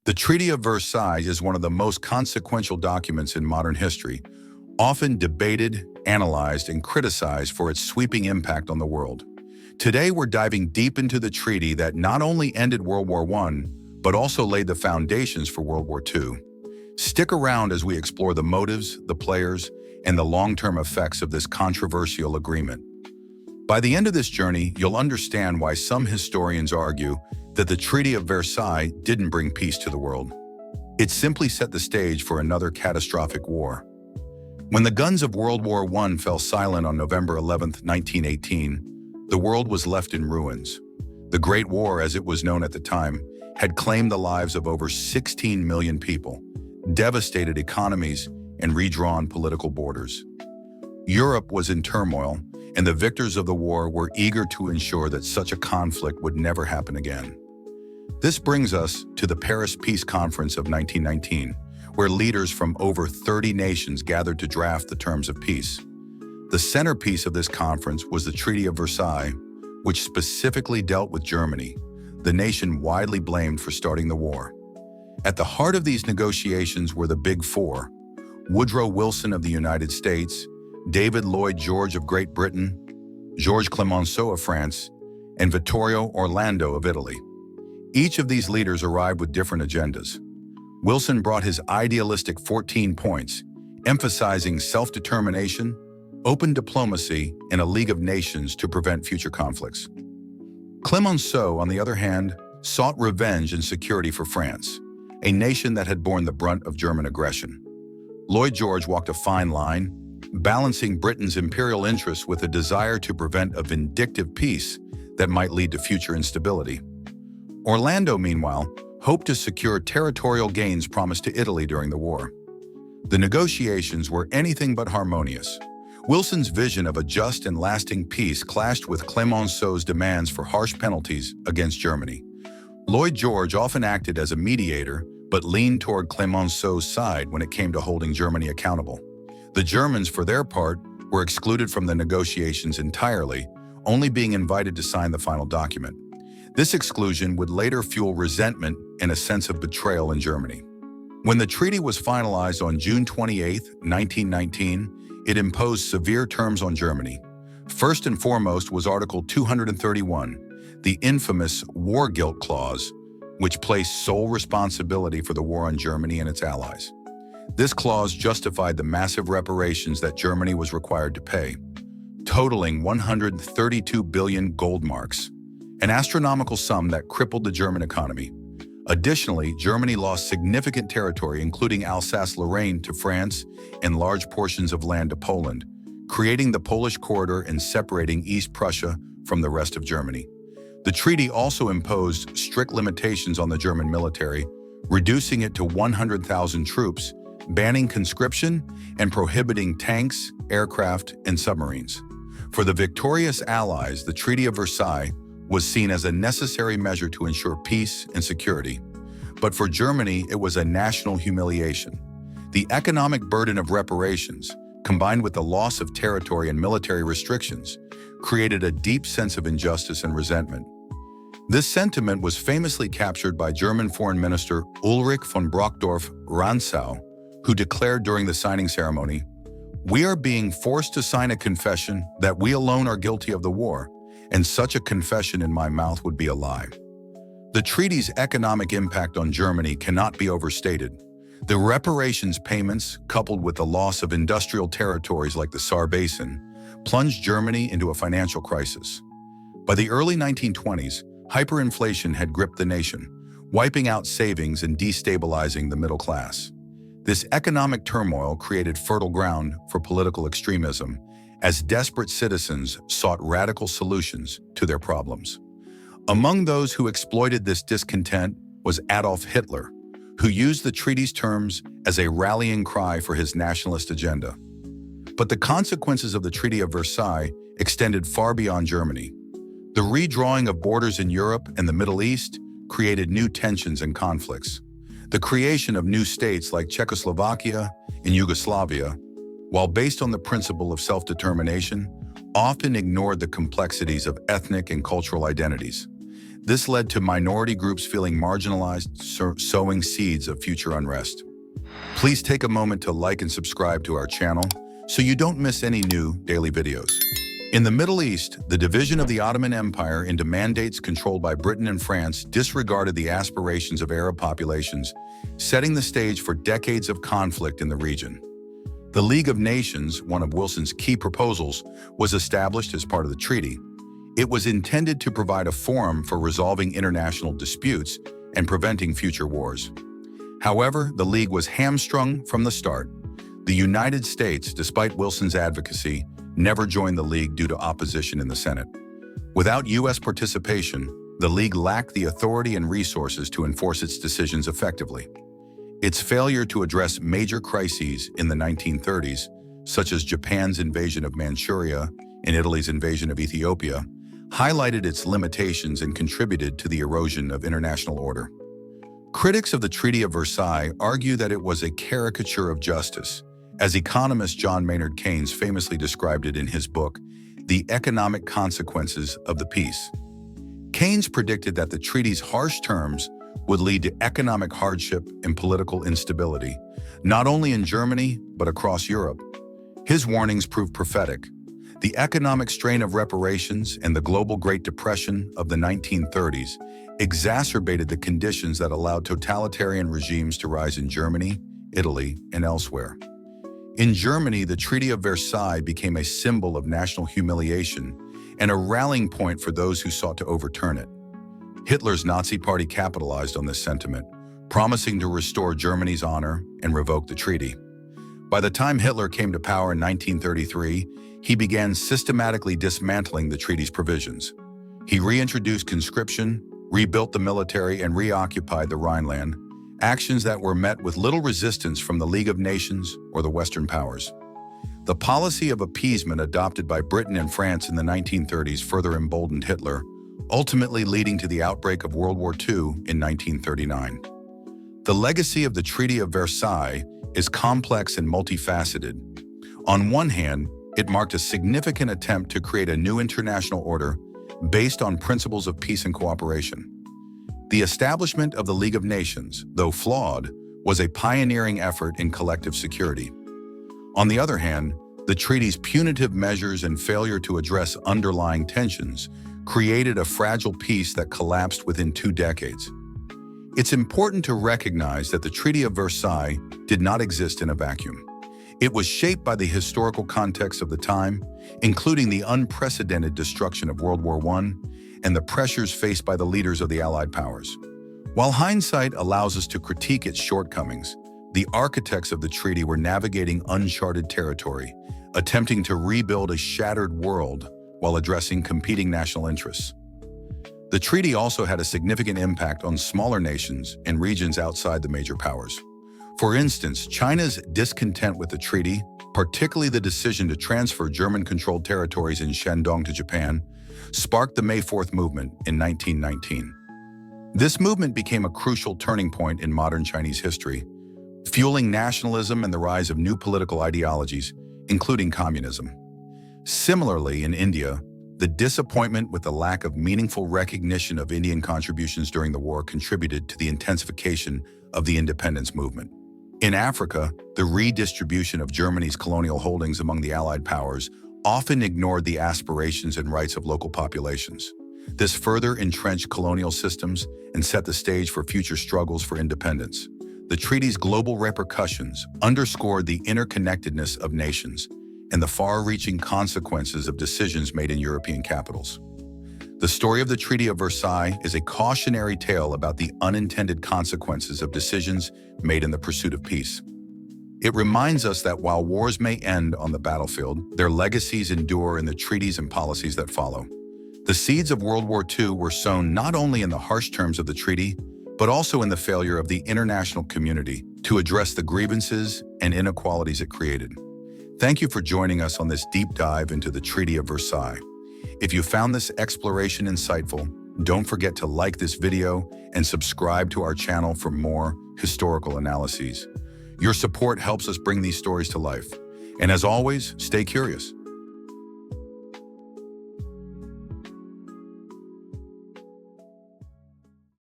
The Treaty of Versailles is one of the most consequential documents in modern history, often debated, analyzed, and criticized for its sweeping impact on the world. Today, we're diving deep into the treaty that not only ended World War I, but also laid the foundations for World War II. Stick around as we explore the motives, the players, and the long-term effects of this controversial agreement. By the end of this journey, you'll understand why some historians argue that the Treaty of Versailles didn't bring peace to the world. It simply set the stage for another catastrophic war. When the guns of World War I fell silent on November 11, 1918, the world was left in ruins. The Great War, as it was known at the time, had claimed the lives of over 16 million people, devastated economies, and redrawn political borders. Europe was in turmoil, and the victors of the war were eager to ensure that such a conflict would never happen again. This brings us to the Paris Peace Conference of 1919, where leaders from over 30 nations gathered to draft the terms of peace. The centerpiece of this conference was the Treaty of Versailles, which specifically dealt with Germany, the nation widely blamed for starting the war. At the heart of these negotiations were the Big Four: Woodrow Wilson of the United States, David Lloyd George of Great Britain, Georges Clemenceau of France, and Vittorio Orlando of Italy. Each of these leaders arrived with different agendas. Wilson brought his idealistic 14 points, emphasizing self-determination, open diplomacy, and a League of Nations to prevent future conflicts. Clemenceau, on the other hand, sought revenge and security for France, a nation that had borne the brunt of German aggression. Lloyd George walked a fine line, balancing Britain's imperial interests with a desire to prevent a vindictive peace that might lead to future instability. Orlando, meanwhile, hoped to secure territorial gains promised to Italy during the war. The negotiations were anything but harmonious. Wilson's vision of a just and lasting peace clashed with Clemenceau's demands for harsh penalties against Germany. Lloyd George often acted as a mediator, but leaned toward Clemenceau's side when it came to holding Germany accountable. The Germans, for their part, were excluded from the negotiations entirely, only being invited to sign the final document. This exclusion would later fuel resentment and a sense of betrayal in Germany. When the treaty was finalized on June 28, 1919, it imposed severe terms on Germany. First and foremost was Article 231, the infamous War Guilt Clause, which placed sole responsibility for the war on Germany and its allies. This clause justified the massive reparations that Germany was required to pay, totaling 132 billion gold marks, an astronomical sum that crippled the German economy. Additionally, Germany lost significant territory, including Alsace-Lorraine, to France and large portions of land to Poland, creating the Polish corridor and separating East Prussia from the rest of Germany. The treaty also imposed strict limitations on the German military, reducing it to 100,000 troops, banning conscription, and prohibiting tanks, aircraft, and submarines. For the victorious Allies, the Treaty of Versailles was seen as a necessary measure to ensure peace and security. But for Germany, it was a national humiliation. The economic burden of reparations, combined with the loss of territory and military restrictions, created a deep sense of injustice and resentment. This sentiment was famously captured by German Foreign Minister Ulrich von Brockdorff-Rantzau, who declared during the signing ceremony, "We are being forced to sign a confession that we alone are guilty of the war, and such a confession in my mouth would be a lie." The treaty's economic impact on Germany cannot be overstated. The reparations payments, coupled with the loss of industrial territories like the Saar Basin, plunged Germany into a financial crisis. By the early 1920s, hyperinflation had gripped the nation, wiping out savings and destabilizing the middle class. This economic turmoil created fertile ground for political extremism, as desperate citizens sought radical solutions to their problems. Among those who exploited this discontent was Adolf Hitler, who used the treaty's terms as a rallying cry for his nationalist agenda. But the consequences of the Treaty of Versailles extended far beyond Germany. The redrawing of borders in Europe and the Middle East created new tensions and conflicts. The creation of new states like Czechoslovakia and Yugoslavia, while based on the principle of self-determination, often ignored the complexities of ethnic and cultural identities. This led to minority groups feeling marginalized, sowing seeds of future unrest. Please take a moment to like and subscribe to our channel so you don't miss any new daily videos. In the Middle East, the division of the Ottoman Empire into mandates controlled by Britain and France disregarded the aspirations of Arab populations, setting the stage for decades of conflict in the region. The League of Nations, one of Wilson's key proposals, was established as part of the treaty. It was intended to provide a forum for resolving international disputes and preventing future wars. However, the League was hamstrung from the start. The United States, despite Wilson's advocacy, never joined the League due to opposition in the Senate. Without U.S. participation, the League lacked the authority and resources to enforce its decisions effectively. Its failure to address major crises in the 1930s, such as Japan's invasion of Manchuria and Italy's invasion of Ethiopia, highlighted its limitations and contributed to the erosion of international order. Critics of the Treaty of Versailles argue that it was a caricature of justice, as economist John Maynard Keynes famously described it in his book, The Economic Consequences of the Peace. Keynes predicted that the treaty's harsh terms would lead to economic hardship and political instability, not only in Germany, but across Europe. His warnings proved prophetic. The economic strain of reparations and the global Great Depression of the 1930s exacerbated the conditions that allowed totalitarian regimes to rise in Germany, Italy, and elsewhere. In Germany, the Treaty of Versailles became a symbol of national humiliation and a rallying point for those who sought to overturn it. Hitler's Nazi Party capitalized on this sentiment, promising to restore Germany's honor and revoke the treaty. By the time Hitler came to power in 1933, he began systematically dismantling the treaty's provisions. He reintroduced conscription, rebuilt the military, and reoccupied the Rhineland, actions that were met with little resistance from the League of Nations or the Western powers. The policy of appeasement adopted by Britain and France in the 1930s further emboldened Hitler, ultimately leading to the outbreak of World War II in 1939. The legacy of the Treaty of Versailles is complex and multifaceted. On one hand, it marked a significant attempt to create a new international order based on principles of peace and cooperation. The establishment of the League of Nations, though flawed, was a pioneering effort in collective security. On the other hand, the treaty's punitive measures and failure to address underlying tensions created a fragile peace that collapsed within 2 decades. It's important to recognize that the Treaty of Versailles did not exist in a vacuum. It was shaped by the historical context of the time, including the unprecedented destruction of World War I and the pressures faced by the leaders of the Allied powers. While hindsight allows us to critique its shortcomings, the architects of the treaty were navigating uncharted territory, attempting to rebuild a shattered world while addressing competing national interests. The treaty also had a significant impact on smaller nations and regions outside the major powers. For instance, China's discontent with the treaty, particularly the decision to transfer German-controlled territories in Shandong to Japan, sparked the May 4th movement in 1919. This movement became a crucial turning point in modern Chinese history, fueling nationalism and the rise of new political ideologies, including communism. Similarly, in India, the disappointment with the lack of meaningful recognition of Indian contributions during the war contributed to the intensification of the independence movement. In Africa, the redistribution of Germany's colonial holdings among the Allied powers often ignored the aspirations and rights of local populations. This further entrenched colonial systems and set the stage for future struggles for independence. The treaty's global repercussions underscored the interconnectedness of nations and the far-reaching consequences of decisions made in European capitals. The story of the Treaty of Versailles is a cautionary tale about the unintended consequences of decisions made in the pursuit of peace. It reminds us that while wars may end on the battlefield, their legacies endure in the treaties and policies that follow. The seeds of World War II were sown not only in the harsh terms of the treaty, but also in the failure of the international community to address the grievances and inequalities it created. Thank you for joining us on this deep dive into the Treaty of Versailles. If you found this exploration insightful, don't forget to like this video and subscribe to our channel for more historical analyses. Your support helps us bring these stories to life. And as always, stay curious.